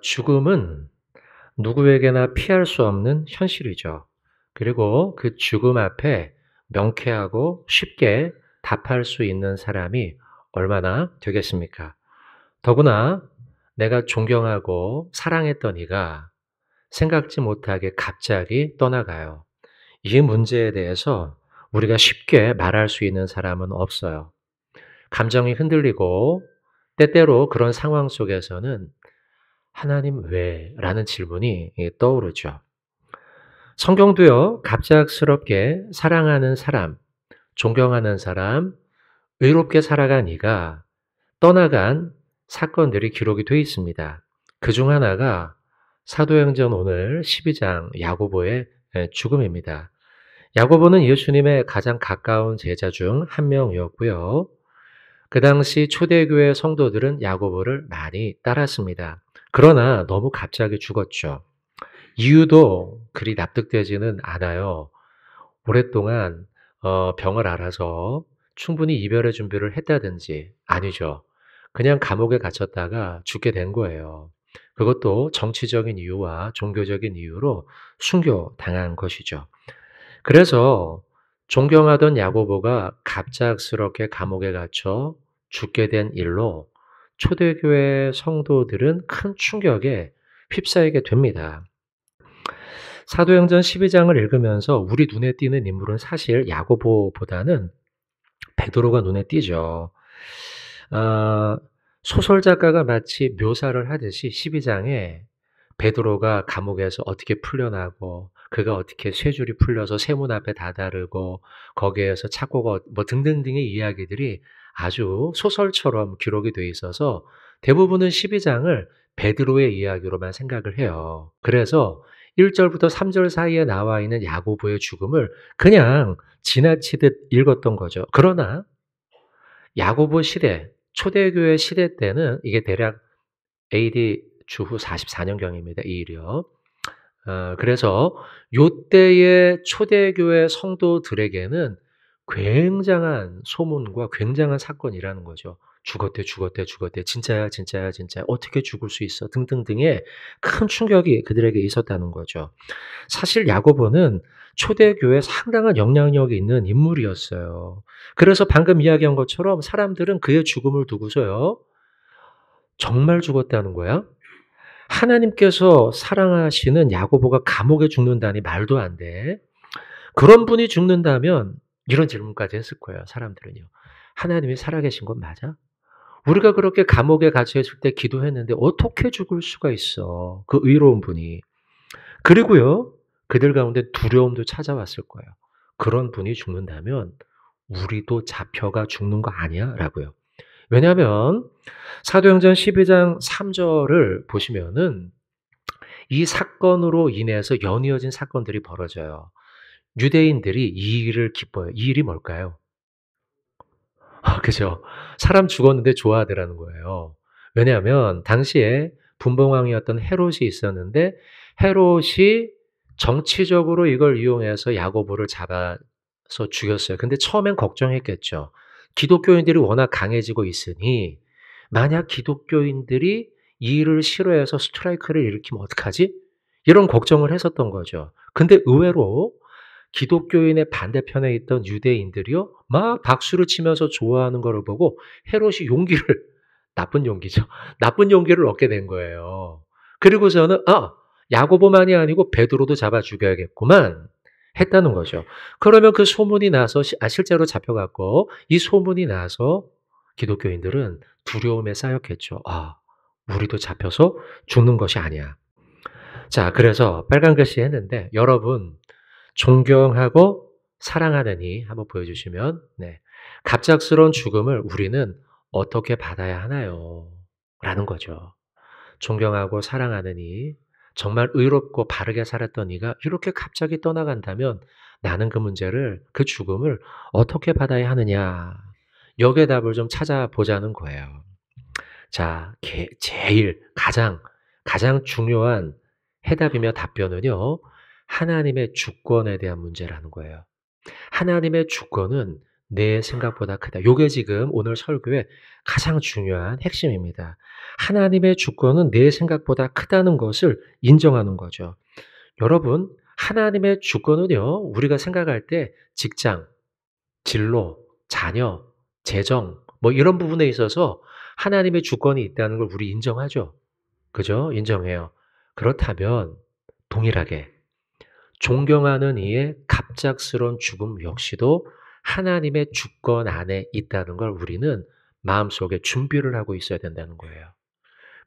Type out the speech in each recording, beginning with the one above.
죽음은 누구에게나 피할 수 없는 현실이죠. 그리고 그 죽음 앞에 명쾌하고 쉽게 답할 수 있는 사람이 얼마나 되겠습니까? 더구나 내가 존경하고 사랑했던 이가 생각지 못하게 갑자기 떠나가요. 이 문제에 대해서 우리가 쉽게 말할 수 있는 사람은 없어요. 감정이 흔들리고 때때로 그런 상황 속에서는 하나님 왜? 라는 질문이 떠오르죠. 성경도요, 갑작스럽게 사랑하는 사람, 존경하는 사람, 의롭게 살아간 이가 떠나간 사건들이 기록이 되어 있습니다. 그 중 하나가 사도행전 오늘 12장 야고보의 죽음입니다. 야고보는 예수님의 가장 가까운 제자 중 한 명이었고요. 그 당시 초대교회 성도들은 야고보를 많이 따랐습니다. 그러나 너무 갑자기 죽었죠. 이유도 그리 납득되지는 않아요. 오랫동안 병을 앓아서 충분히 이별의 준비를 했다든지 아니죠. 그냥 감옥에 갇혔다가 죽게 된 거예요. 그것도 정치적인 이유와 종교적인 이유로 순교당한 것이죠. 그래서 존경하던 야고보가 갑작스럽게 감옥에 갇혀 죽게 된 일로 초대교회 성도들은 큰 충격에 휩싸이게 됩니다. 사도행전 12장을 읽으면서 우리 눈에 띄는 인물은 사실 야고보보다는 베드로가 눈에 띄죠. 소설 작가가 마치 묘사를 하듯이 12장에 베드로가 감옥에서 어떻게 풀려나고 그가 어떻게 쇠줄이 풀려서 세문 앞에 다다르고 거기에서 착고가 뭐 등등등의 이야기들이 아주 소설처럼 기록이 돼 있어서 대부분은 12장을 베드로의 이야기로만 생각을 해요. 그래서 1절부터 3절 사이에 나와 있는 야고보의 죽음을 그냥 지나치듯 읽었던 거죠. 그러나 야고보 시대, 초대교회 시대 때는 이게 대략 AD 주후 44년경입니다. 이 일이요. 그래서 요때의 초대교회 성도들에게는 굉장한 소문과 굉장한 사건이라는 거죠. 죽었대, 죽었대, 죽었대. 진짜야, 진짜야, 진짜야. 어떻게 죽을 수 있어? 등등등의 큰 충격이 그들에게 있었다는 거죠. 사실 야고보는 초대교회에 상당한 영향력이 있는 인물이었어요. 그래서 방금 이야기한 것처럼 사람들은 그의 죽음을 두고서요. 정말 죽었다는 거야? 하나님께서 사랑하시는 야고보가 감옥에 죽는다니 말도 안 돼. 그런 분이 죽는다면 이런 질문까지 했을 거예요, 사람들은요. 하나님이 살아계신 건 맞아? 우리가 그렇게 감옥에 갇혀 있을 때 기도했는데 어떻게 죽을 수가 있어? 그 의로운 분이. 그리고요, 그들 가운데 두려움도 찾아왔을 거예요. 그런 분이 죽는다면 우리도 잡혀가 죽는 거 아니야? 라고요. 왜냐하면 사도행전 12장 3절을 보시면은 이 사건으로 인해서 연이어진 사건들이 벌어져요. 유대인들이 이 일을 기뻐해요. 이 일이 뭘까요? 그죠. 사람 죽었는데 좋아하더라는 거예요. 왜냐하면 당시에 분봉왕이었던 헤롯이 있었는데 헤롯이 정치적으로 이걸 이용해서 야고보를 잡아서 죽였어요. 근데 처음엔 걱정했겠죠. 기독교인들이 워낙 강해지고 있으니 만약 기독교인들이 이 일을 싫어해서 스트라이크를 일으키면 어떡하지? 이런 걱정을 했었던 거죠. 근데 의외로 기독교인의 반대편에 있던 유대인들이요, 막 박수를 치면서 좋아하는 거를 보고 헤롯이 용기를, 나쁜 용기죠. 나쁜 용기를 얻게 된 거예요. 그리고서는, 야고보만이 아니고 베드로도 잡아 죽여야겠구만. 했다는 거죠. 그러면 그 소문이 나서, 실제로 잡혀갔고, 이 소문이 나서 기독교인들은 두려움에 쌓였겠죠. 우리도 잡혀서 죽는 것이 아니야. 자, 그래서 빨간 글씨 했는데, 여러분, 존경하고 사랑하느니 한번 보여주시면, 네. 갑작스러운 죽음을 우리는 어떻게 받아야 하나요? 라는 거죠. 존경하고 사랑하느니 정말 의롭고 바르게 살았던 이가 이렇게 갑자기 떠나간다면 나는 그 문제를, 그 죽음을 어떻게 받아야 하느냐. 여기에 답을 좀 찾아보자는 거예요. 자, 제일 가장 중요한 해답이며 답변은요. 하나님의 주권에 대한 문제라는 거예요. 하나님의 주권은 내 생각보다 크다. 요게 지금 오늘 설교의 가장 중요한 핵심입니다. 하나님의 주권은 내 생각보다 크다는 것을 인정하는 거죠. 여러분, 하나님의 주권은요, 우리가 생각할 때 직장, 진로, 자녀, 재정, 뭐 이런 부분에 있어서 하나님의 주권이 있다는 걸 우리 인정하죠. 그죠? 인정해요. 그렇다면 동일하게 존경하는 이의 갑작스러운 죽음 역시도 하나님의 주권 안에 있다는 걸 우리는 마음속에 준비를 하고 있어야 된다는 거예요.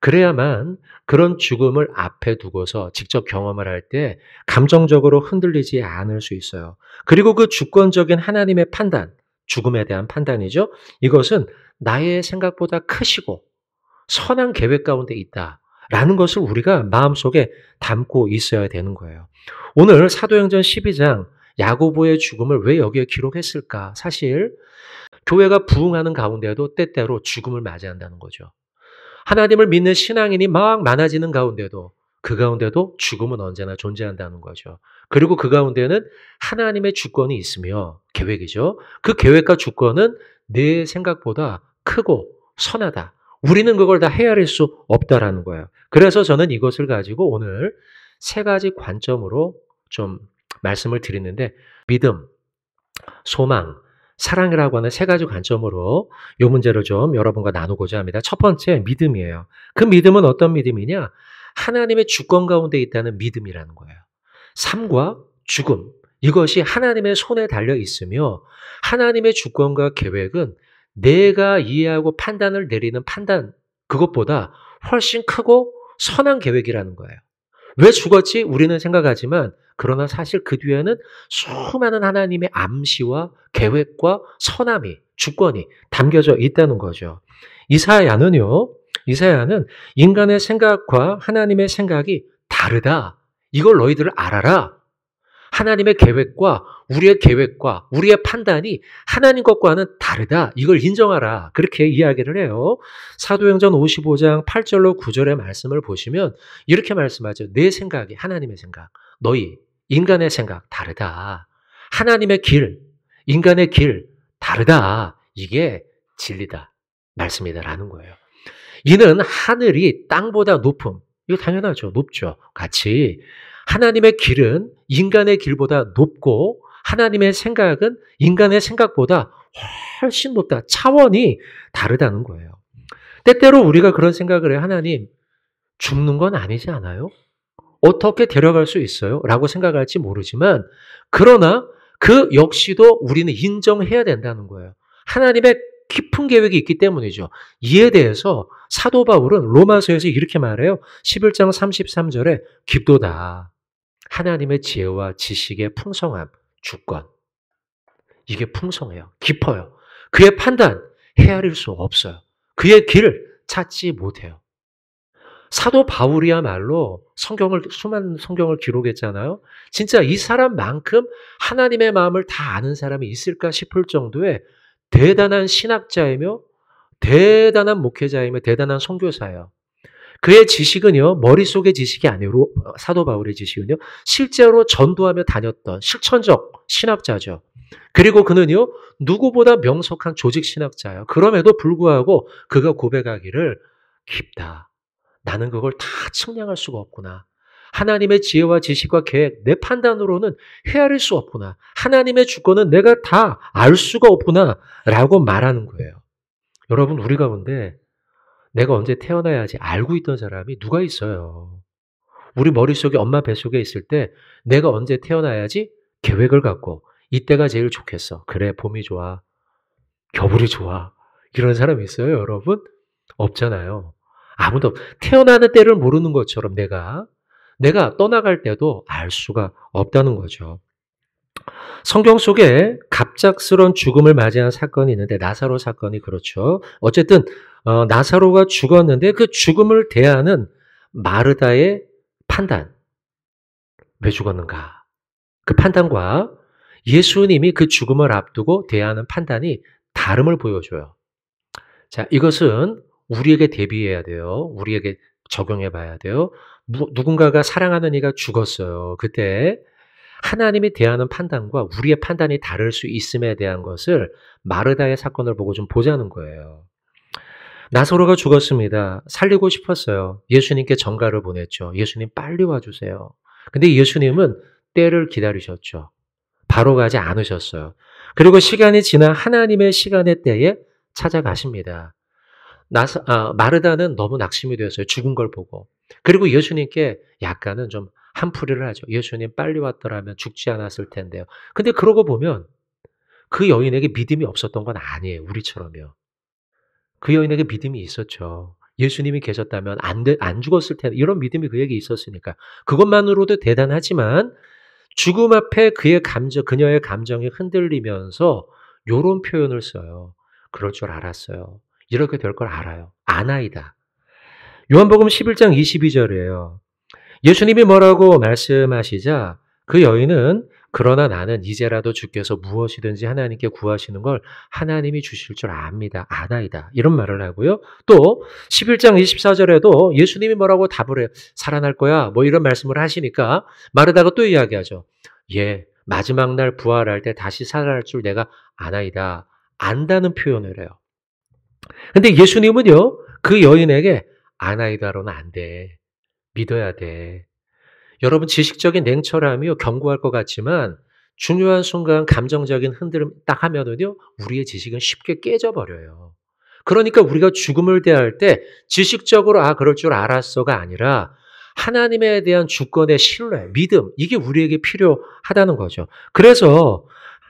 그래야만 그런 죽음을 앞에 두고서 직접 경험을 할 때 감정적으로 흔들리지 않을 수 있어요. 그리고 그 주권적인 하나님의 판단, 죽음에 대한 판단이죠. 이것은 나의 생각보다 크시고 선한 계획 가운데 있다라는 것을 우리가 마음속에 담고 있어야 되는 거예요. 오늘 사도행전 12장 야고보의 죽음을 왜 여기에 기록했을까? 사실 교회가 부흥하는 가운데도 때때로 죽음을 맞이한다는 거죠. 하나님을 믿는 신앙인이 막 많아지는 가운데도 그 가운데도 죽음은 언제나 존재한다는 거죠. 그리고 그 가운데는 하나님의 주권이 있으며 계획이죠. 그 계획과 주권은 내 생각보다 크고 선하다. 우리는 그걸 다 헤아릴 수 없다라는 거예요. 그래서 저는 이것을 가지고 오늘 세 가지 관점으로 좀 말씀을 드리는데 믿음, 소망, 사랑이라고 하는 세 가지 관점으로 이 문제를 좀 여러분과 나누고자 합니다. 첫 번째, 믿음이에요. 그 믿음은 어떤 믿음이냐? 하나님의 주권 가운데 있다는 믿음이라는 거예요. 삶과 죽음, 이것이 하나님의 손에 달려 있으며 하나님의 주권과 계획은 내가 이해하고 판단을 내리는 판단, 그것보다 훨씬 크고 선한 계획이라는 거예요. 왜 죽었지? 우리는 생각하지만 그러나 사실 그 뒤에는 수많은 하나님의 암시와 계획과 선함이, 주권이 담겨져 있다는 거죠. 이사야는 인간의 생각과 하나님의 생각이 다르다. 이걸 너희들 알아라. 하나님의 계획과 우리의 판단이 하나님 것과는 다르다. 이걸 인정하라. 그렇게 이야기를 해요. 사도행전 55장 8절로 9절의 말씀을 보시면 이렇게 말씀하죠. 내 생각이 하나님의 생각, 너희 인간의 생각 다르다. 하나님의 길, 인간의 길 다르다. 이게 진리다. 말씀이다라는 거예요. 이는 하늘이 땅보다 높음. 이거 당연하죠. 높죠. 같이 하나님의 길은 인간의 길보다 높고 하나님의 생각은 인간의 생각보다 훨씬 높다. 차원이 다르다는 거예요. 때때로 우리가 그런 생각을 해요. 하나님, 죽는 건 아니지 않아요? 어떻게 데려갈 수 있어요? 라고 생각할지 모르지만 그러나 그 역시도 우리는 인정해야 된다는 거예요. 하나님의 깊은 계획이 있기 때문이죠. 이에 대해서 사도 바울은 로마서에서 이렇게 말해요. 11장 33절에 깊도다. 하나님의 지혜와 지식의 풍성함, 주권. 이게 풍성해요. 깊어요. 그의 판단 헤아릴 수 없어요. 그의 길을 찾지 못해요. 사도 바울이야말로 수많은 성경을 기록했잖아요. 진짜 이 사람만큼 하나님의 마음을 다 아는 사람이 있을까 싶을 정도의 대단한 신학자이며 대단한 목회자이며 대단한 선교사예요. 그의 지식은요, 머릿속의 지식이 아니고 사도 바울의 지식은요, 실제로 전도하며 다녔던 실천적 신학자죠. 그리고 그는요, 누구보다 명석한 조직 신학자예요. 그럼에도 불구하고 그가 고백하기를 깊다. 나는 그걸 다 측량할 수가 없구나. 하나님의 지혜와 지식과 계획, 내 판단으로는 헤아릴 수 없구나. 하나님의 주권은 내가 다 알 수가 없구나. 라고 말하는 거예요. 여러분, 우리 가운데 내가 언제 태어나야지 알고 있던 사람이 누가 있어요? 우리 머릿속에 엄마 뱃속에 있을 때 내가 언제 태어나야지 계획을 갖고 이때가 제일 좋겠어. 그래, 봄이 좋아. 겨울이 좋아. 이런 사람이 있어요, 여러분? 없잖아요. 아무도 태어나는 때를 모르는 것처럼 내가 떠나갈 때도 알 수가 없다는 거죠. 성경 속에 갑작스러운 죽음을 맞이한 사건이 있는데 나사로 사건이 그렇죠. 어쨌든 나사로가 죽었는데 그 죽음을 대하는 마르다의 판단. 왜 죽었는가? 그 판단과 예수님이 그 죽음을 앞두고 대하는 판단이 다름을 보여줘요. 자, 이것은 우리에게 대비해야 돼요. 우리에게 적용해 봐야 돼요. 누군가가 사랑하는 이가 죽었어요. 그때 하나님이 대하는 판단과 우리의 판단이 다를 수 있음에 대한 것을 마르다의 사건을 보고 좀 보자는 거예요. 나사로가 죽었습니다. 살리고 싶었어요. 예수님께 전가를 보냈죠. 예수님 빨리 와주세요. 근데 예수님은 때를 기다리셨죠. 바로 가지 않으셨어요. 그리고 시간이 지나 하나님의 시간의 때에 찾아가십니다. 마르다는 너무 낙심이 되었어요. 죽은 걸 보고. 그리고 예수님께 약간은 좀 한풀이를 하죠. 예수님 빨리 왔더라면 죽지 않았을 텐데요. 근데 그러고 보면 그 여인에게 믿음이 없었던 건 아니에요. 우리처럼요. 그 여인에게 믿음이 있었죠. 예수님이 계셨다면 안 죽었을 텐데 이런 믿음이 그에게 있었으니까. 그것만으로도 대단하지만 죽음 앞에 그녀의 감정이 흔들리면서 요런 표현을 써요. 그럴 줄 알았어요. 이렇게 될 걸 알아요. 아나이다. 요한복음 11장 22절이에요. 예수님이 뭐라고 말씀하시자 그 여인은 그러나 나는 이제라도 주께서 무엇이든지 하나님께 구하시는 걸 하나님이 주실 줄 압니다. 아나이다. 이런 말을 하고요. 또 11장 24절에도 예수님이 뭐라고 답을 해요. 살아날 거야. 뭐 이런 말씀을 하시니까 마르다가 또 이야기하죠. 예, 마지막 날 부활할 때 다시 살아날 줄 내가 아나이다. 안다는 표현을 해요. 근데 예수님은요. 그 여인에게 아나이다로는 안 돼. 믿어야 돼. 여러분 지식적인 냉철함이요 경고할 것 같지만 중요한 순간 감정적인 흔들림 딱 하면은요 우리의 지식은 쉽게 깨져버려요. 그러니까 우리가 죽음을 대할 때 지식적으로 그럴 줄 알았어가 아니라 하나님에 대한 주권의 신뢰, 믿음 이게 우리에게 필요하다는 거죠. 그래서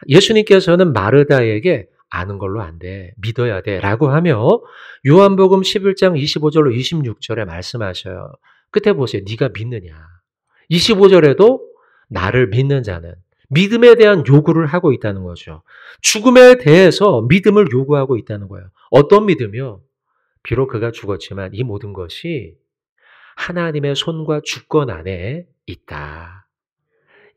예수님께서는 마르다에게 아는 걸로 안 돼. 믿어야 돼. 라고 하며 요한복음 11장 25절로 26절에 말씀하셔요. 끝에 보세요. 네가 믿느냐. 25절에도 나를 믿는 자는 믿음에 대한 요구를 하고 있다는 거죠. 죽음에 대해서 믿음을 요구하고 있다는 거예요. 어떤 믿음이요? 비록 그가 죽었지만 이 모든 것이 하나님의 손과 주권 안에 있다.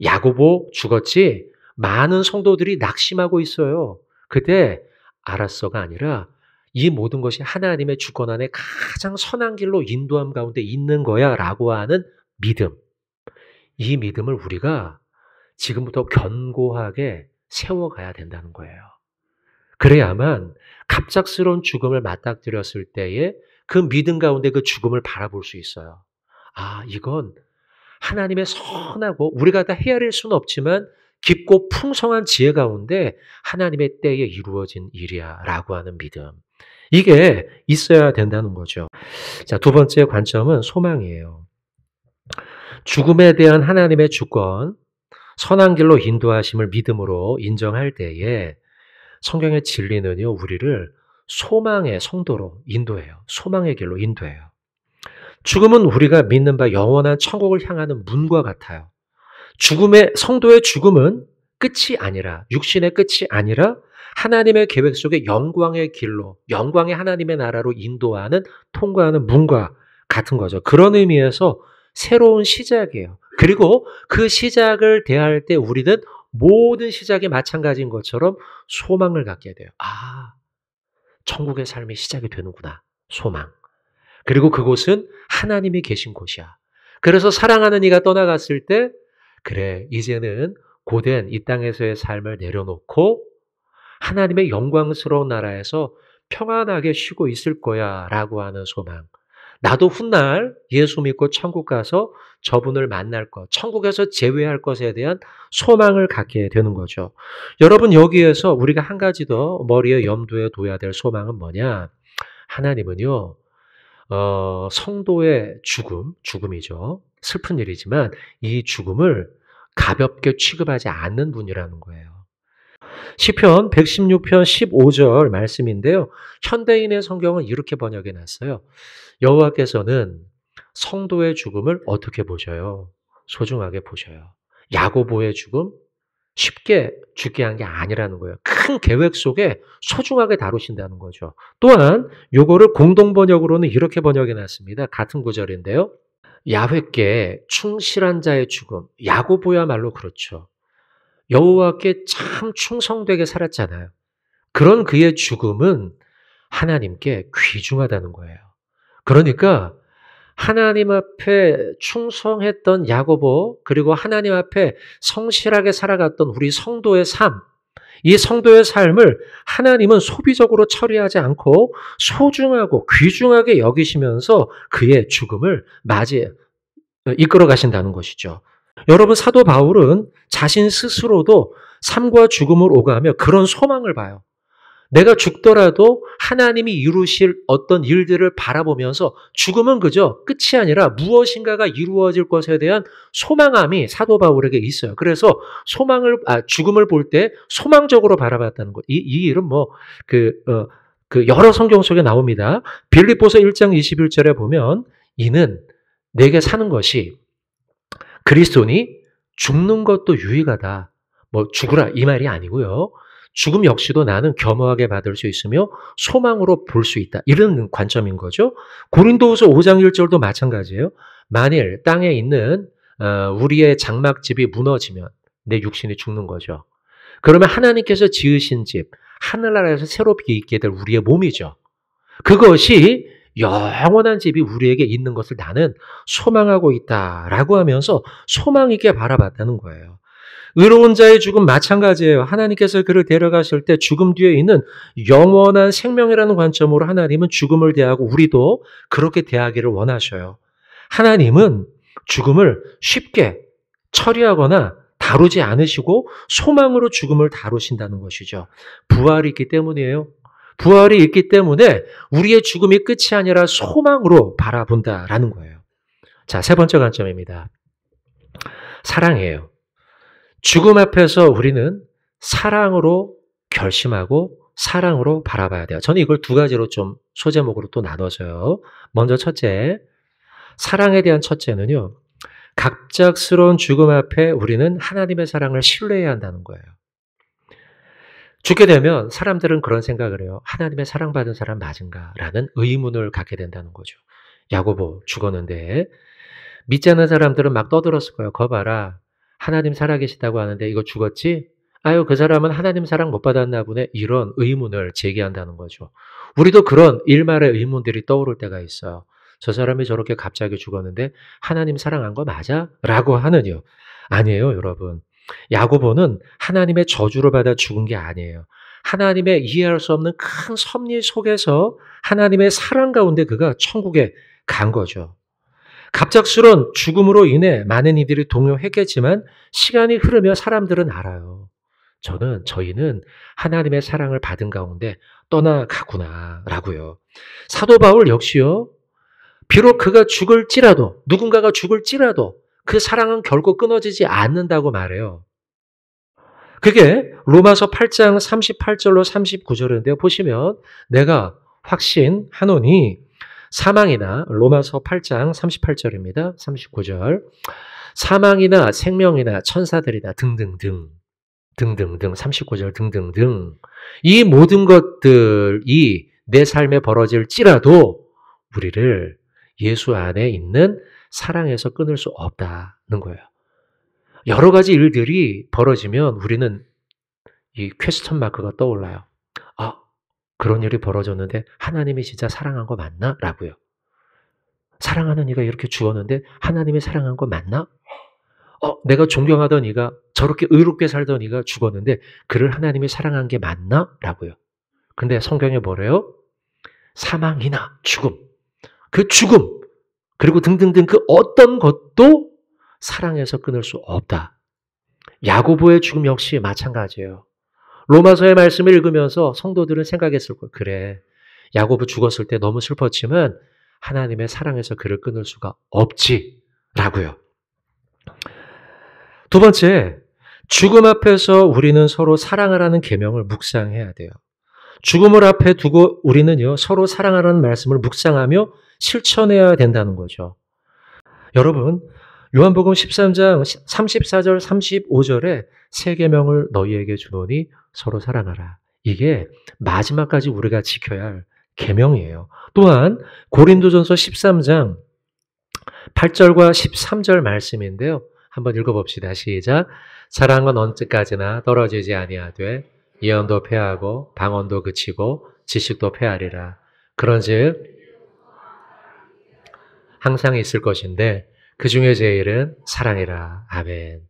야고보 죽었지? 많은 성도들이 낙심하고 있어요. 그때 알았어가 아니라 이 모든 것이 하나님의 주권 안에 가장 선한 길로 인도함 가운데 있는 거야 라고 하는 믿음. 이 믿음을 우리가 지금부터 견고하게 세워가야 된다는 거예요. 그래야만 갑작스러운 죽음을 맞닥뜨렸을 때에 그 믿음 가운데 그 죽음을 바라볼 수 있어요. 이건 하나님의 선하고 우리가 다 헤아릴 수는 없지만 깊고 풍성한 지혜 가운데 하나님의 때에 이루어진 일이야 라고 하는 믿음. 이게 있어야 된다는 거죠. 자, 두 번째 관점은 소망이에요. 죽음에 대한 하나님의 주권, 선한 길로 인도하심을 믿음으로 인정할 때에 성경의 진리는요, 우리를 소망의 성도로 인도해요. 소망의 길로 인도해요. 죽음은 우리가 믿는 바 영원한 천국을 향하는 문과 같아요. 성도의 죽음은 끝이 아니라, 육신의 끝이 아니라 하나님의 계획 속에 영광의 길로, 영광의 하나님의 나라로 인도하는, 통과하는 문과 같은 거죠. 그런 의미에서 새로운 시작이에요. 그리고 그 시작을 대할 때 우리는 모든 시작이 마찬가지인 것처럼 소망을 갖게 돼요. 천국의 삶이 시작이 되는구나. 소망. 그리고 그곳은 하나님이 계신 곳이야. 그래서 사랑하는 이가 떠나갔을 때 그래, 이제는 고된 이 땅에서의 삶을 내려놓고 하나님의 영광스러운 나라에서 평안하게 쉬고 있을 거야 라고 하는 소망. 나도 훗날 예수 믿고 천국 가서 저분을 만날 것, 천국에서 재회할 것에 대한 소망을 갖게 되는 거죠. 여러분 여기에서 우리가 한 가지 더 머리에 염두에 둬야 될 소망은 뭐냐? 하나님은요. 성도의 죽음이죠. 슬픈 일이지만 이 죽음을 가볍게 취급하지 않는 분이라는 거예요. 시편 116편 15절 말씀인데요. 현대인의 성경은 이렇게 번역해 놨어요. 여호와께서는 성도의 죽음을 어떻게 보셔요? 소중하게 보셔요. 야고보의 죽음 쉽게 죽게 한 게 아니라는 거예요. 큰 계획 속에 소중하게 다루신다는 거죠. 또한 요거를 공동 번역으로는 이렇게 번역해 놨습니다. 같은 구절인데요. 야훼께 충실한 자의 죽음. 야고보야말로 그렇죠. 여호와께 참 충성되게 살았잖아요. 그런 그의 죽음은 하나님께 귀중하다는 거예요. 그러니까 하나님 앞에 충성했던 야고보 그리고 하나님 앞에 성실하게 살아갔던 우리 성도의 삶 이 성도의 삶을 하나님은 소비적으로 처리하지 않고 소중하고 귀중하게 여기시면서 그의 죽음을 이끌어 가신다는 것이죠. 여러분, 사도 바울은 자신 스스로도 삶과 죽음을 오가며 그런 소망을 봐요. 내가 죽더라도 하나님이 이루실 어떤 일들을 바라보면서 죽음은 그저 끝이 아니라 무엇인가가 이루어질 것에 대한 소망함이 사도 바울에게 있어요. 그래서 죽음을 볼 때 소망적으로 바라봤다는 것. 이 일은 여러 성경 속에 나옵니다. 빌립보서 1장 21절에 보면 이는 내게 사는 것이 그리스도니 죽는 것도 유익하다. 죽으라 이 말이 아니고요. 죽음 역시도 나는 겸허하게 받을 수 있으며 소망으로 볼 수 있다. 이런 관점인 거죠. 고린도후서 5장 1절도 마찬가지예요. 만일 땅에 있는 우리의 장막집이 무너지면 내 육신이 죽는 거죠. 그러면 하나님께서 지으신 집, 하늘나라에서 새롭게 있게 될 우리의 몸이죠. 그것이 영원한 집이 우리에게 있는 것을 나는 소망하고 있다라고 하면서 소망 있게 바라봤다는 거예요. 의로운 자의 죽음 마찬가지예요. 하나님께서 그를 데려가실 때 죽음 뒤에 있는 영원한 생명이라는 관점으로 하나님은 죽음을 대하고 우리도 그렇게 대하기를 원하셔요. 하나님은 죽음을 쉽게 처리하거나 다루지 않으시고 소망으로 죽음을 다루신다는 것이죠. 부활이 있기 때문이에요. 부활이 있기 때문에 우리의 죽음이 끝이 아니라 소망으로 바라본다라는 거예요. 자, 세 번째 관점입니다. 사랑이에요. 죽음 앞에서 우리는 사랑으로 결심하고 사랑으로 바라봐야 돼요. 저는 이걸 두 가지로 좀 소제목으로 또 나눠서요. 먼저 첫째, 사랑에 대한 첫째는요. 갑작스러운 죽음 앞에 우리는 하나님의 사랑을 신뢰해야 한다는 거예요. 죽게 되면 사람들은 그런 생각을 해요. 하나님의 사랑받은 사람 맞은가? 라는 의문을 갖게 된다는 거죠. 야고보 죽었는데 믿지 않는 사람들은 막 떠들었을 거예요. 거 봐라. 하나님 살아계시다고 하는데 이거 죽었지? 아유, 그 사람은 하나님 사랑 못 받았나 보네. 이런 의문을 제기한다는 거죠. 우리도 그런 일말의 의문들이 떠오를 때가 있어요. 저 사람이 저렇게 갑자기 죽었는데 하나님 사랑한 거 맞아? 라고 하느뇨. 아니에요, 여러분. 야고보는 하나님의 저주를 받아 죽은 게 아니에요. 하나님의 이해할 수 없는 큰 섭리 속에서 하나님의 사랑 가운데 그가 천국에 간 거죠. 갑작스러운 죽음으로 인해 많은 이들이 동요했겠지만 시간이 흐르며 사람들은 알아요. 저희는 하나님의 사랑을 받은 가운데 떠나가구나 라고요. 사도 바울 역시요. 비록 그가 죽을지라도 누군가가 죽을지라도 그 사랑은 결코 끊어지지 않는다고 말해요. 그게 로마서 8장 38절로 39절인데요. 보시면 내가 확신하노니 사망이나 로마서 8장 38절입니다. 39절 사망이나 생명이나 천사들이나 등등등 39절 등등등 이 모든 것들이 내 삶에 벌어질지라도 우리를 예수 안에 있는 사랑에서 끊을 수 없다는 거예요. 여러 가지 일들이 벌어지면 우리는 이 퀘스천 마크가 떠올라요. 아, 그런 일이 벌어졌는데 하나님이 진짜 사랑한 거 맞나? 라고요. 사랑하는 이가 이렇게 죽었는데 하나님이 사랑한 거 맞나? 내가 존경하던 이가 저렇게 의롭게 살던 이가 죽었는데 그를 하나님이 사랑한 게 맞나? 라고요. 근데 성경에 뭐래요? 사망이나 죽음, 그 죽음, 그리고 등등등 그 어떤 것도 사랑에서 끊을 수 없다. 야고보의 죽음 역시 마찬가지예요. 로마서의 말씀을 읽으면서 성도들은 생각했을 거예요. 그래, 야고보 죽었을 때 너무 슬펐지만 하나님의 사랑에서 그를 끊을 수가 없지 라고요. 두 번째, 죽음 앞에서 우리는 서로 사랑하라는 계명을 묵상해야 돼요. 죽음을 앞에 두고 우리는요, 서로 사랑하라는 말씀을 묵상하며 실천해야 된다는 거죠. 여러분, 요한복음 13장 34절 35절에 새 계명을 너희에게 주노니 서로 사랑하라. 이게 마지막까지 우리가 지켜야 할 계명이에요. 또한 고린도전서 13장 8절과 13절 말씀인데요. 한번 읽어봅시다. 시작. 사랑은 언제까지나 떨어지지 아니하되 예언도 패하고 방언도 그치고 지식도 패하리라. 그런즉 항상 있을 것인데 그 중에 제일은 사랑이라. 아멘.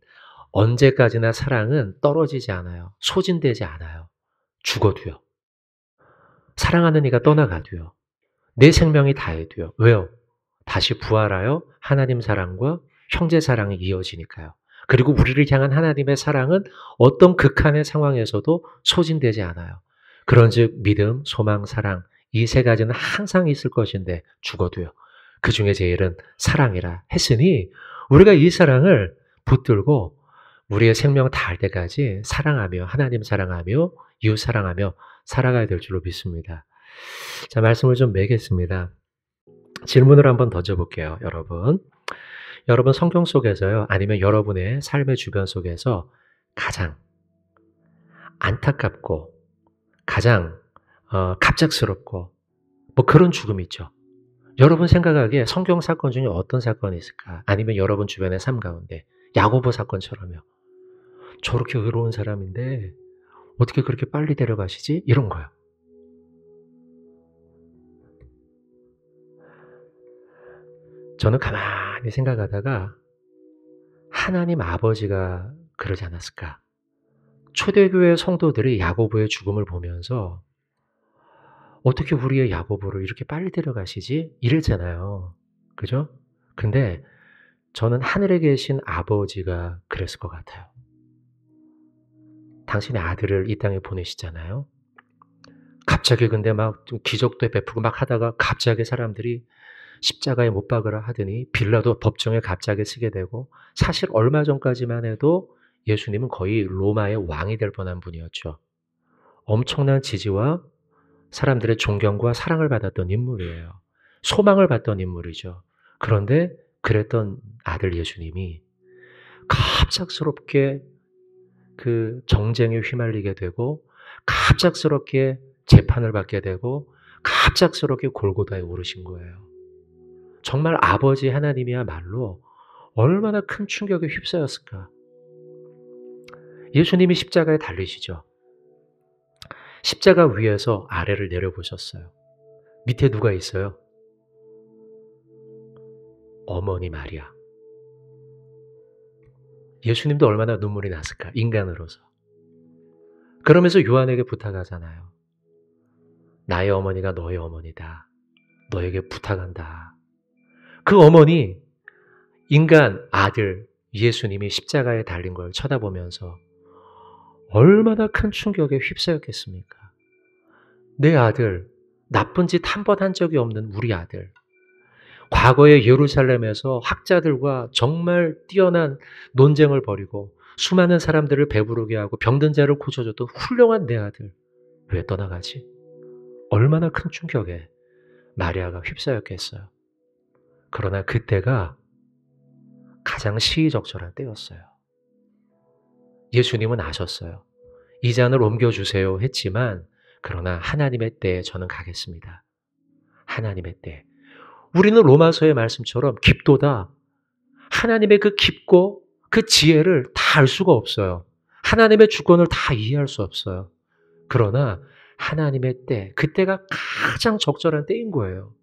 언제까지나 사랑은 떨어지지 않아요. 소진되지 않아요. 죽어도요. 사랑하는 이가 떠나가도요. 내 생명이 다해도요. 왜요? 다시 부활하여 하나님 사랑과 형제 사랑이 이어지니까요. 그리고 우리를 향한 하나님의 사랑은 어떤 극한의 상황에서도 소진되지 않아요. 그런즉 믿음, 소망, 사랑 이 세 가지는 항상 있을 것인데 죽어도요. 그 중에 제일은 사랑이라 했으니 우리가 이 사랑을 붙들고 우리의 생명 다할 때까지 사랑하며 하나님 사랑하며 이웃 사랑하며 살아가야 될 줄로 믿습니다. 자, 말씀을 좀 매겠습니다. 질문을 한번 던져볼게요, 여러분. 여러분 성경 속에서요, 아니면 여러분의 삶의 주변 속에서 가장 안타깝고 가장 갑작스럽고 뭐 그런 죽음이 있죠. 여러분 생각하기에 성경 사건 중에 어떤 사건이 있을까? 아니면 여러분 주변의 삶 가운데 야고보 사건처럼요. 저렇게 의로운 사람인데 어떻게 그렇게 빨리 데려가시지? 이런 거요. 저는 가만히 생각하다가 하나님 아버지가 그러지 않았을까? 초대교회 성도들이 야고보의 죽음을 보면서 어떻게 우리의 야고보를 이렇게 빨리 데려가시지? 이랬잖아요. 그죠? 근데 저는 하늘에 계신 아버지가 그랬을 것 같아요. 당신의 아들을 이 땅에 보내시잖아요. 갑자기 근데 막 좀 기적도 베풀고 막 하다가 갑자기 사람들이 십자가에 못 박으라 하더니 빌라도 법정에 갑자기 쓰게 되고, 사실 얼마 전까지만 해도 예수님은 거의 로마의 왕이 될 뻔한 분이었죠. 엄청난 지지와 사람들의 존경과 사랑을 받았던 인물이에요. 소망을 받던 인물이죠. 그런데 그랬던 아들 예수님이 갑작스럽게 그 정쟁에 휘말리게 되고, 갑작스럽게 재판을 받게 되고, 갑작스럽게 골고다에 오르신 거예요. 정말 아버지 하나님이야말로 얼마나 큰 충격에 휩싸였을까. 예수님이 십자가에 달리시죠. 십자가 위에서 아래를 내려보셨어요. 밑에 누가 있어요? 어머니 마리아. 예수님도 얼마나 눈물이 났을까, 인간으로서. 그러면서 요한에게 부탁하잖아요. 나의 어머니가 너의 어머니다. 너에게 부탁한다. 그 어머니, 인간 아들 예수님이 십자가에 달린 걸 쳐다보면서 얼마나 큰 충격에 휩싸였겠습니까? 내 아들, 나쁜 짓 한 번 한 적이 없는 우리 아들. 과거에 예루살렘에서 학자들과 정말 뛰어난 논쟁을 벌이고 수많은 사람들을 배부르게 하고 병든 자를 고쳐줬던 훌륭한 내 아들. 왜 떠나가지? 얼마나 큰 충격에 마리아가 휩싸였겠어요. 그러나 그때가 가장 시의적절한 때였어요. 예수님은 아셨어요. 이 잔을 옮겨주세요 했지만, 그러나 하나님의 때에 저는 가겠습니다. 하나님의 때. 우리는 로마서의 말씀처럼 깊도다. 하나님의 그 깊고 그 지혜를 다 알 수가 없어요. 하나님의 주권을 다 이해할 수 없어요. 그러나 하나님의 때, 그때가 가장 적절한 때인 거예요.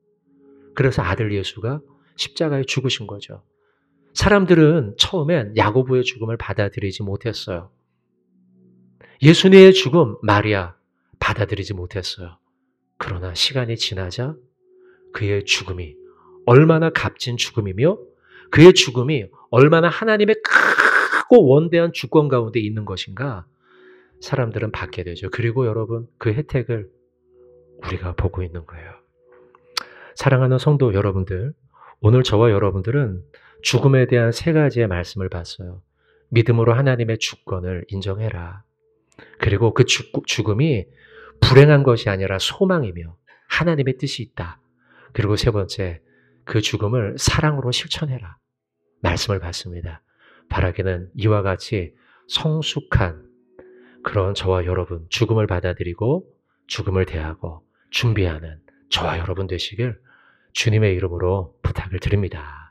그래서 아들 예수가 십자가에 죽으신 거죠. 사람들은 처음엔 야고보의 죽음을 받아들이지 못했어요. 예수님의 죽음, 마리아 받아들이지 못했어요. 그러나 시간이 지나자 그의 죽음이 얼마나 값진 죽음이며 그의 죽음이 얼마나 하나님의 크고 원대한 주권 가운데 있는 것인가 사람들은 받게 되죠. 그리고 여러분, 그 혜택을 우리가 보고 있는 거예요. 사랑하는 성도 여러분들, 오늘 저와 여러분들은 죽음에 대한 세 가지의 말씀을 봤어요. 믿음으로 하나님의 주권을 인정해라. 그리고 그 죽음이 불행한 것이 아니라 소망이며 하나님의 뜻이 있다. 그리고 세 번째, 그 죽음을 사랑으로 실천해라. 말씀을 봤습니다. 바라기는 이와 같이 성숙한 그런 저와 여러분, 죽음을 받아들이고 죽음을 대하고 준비하는 저와 여러분 되시길 주님의 이름으로 부탁을 드립니다.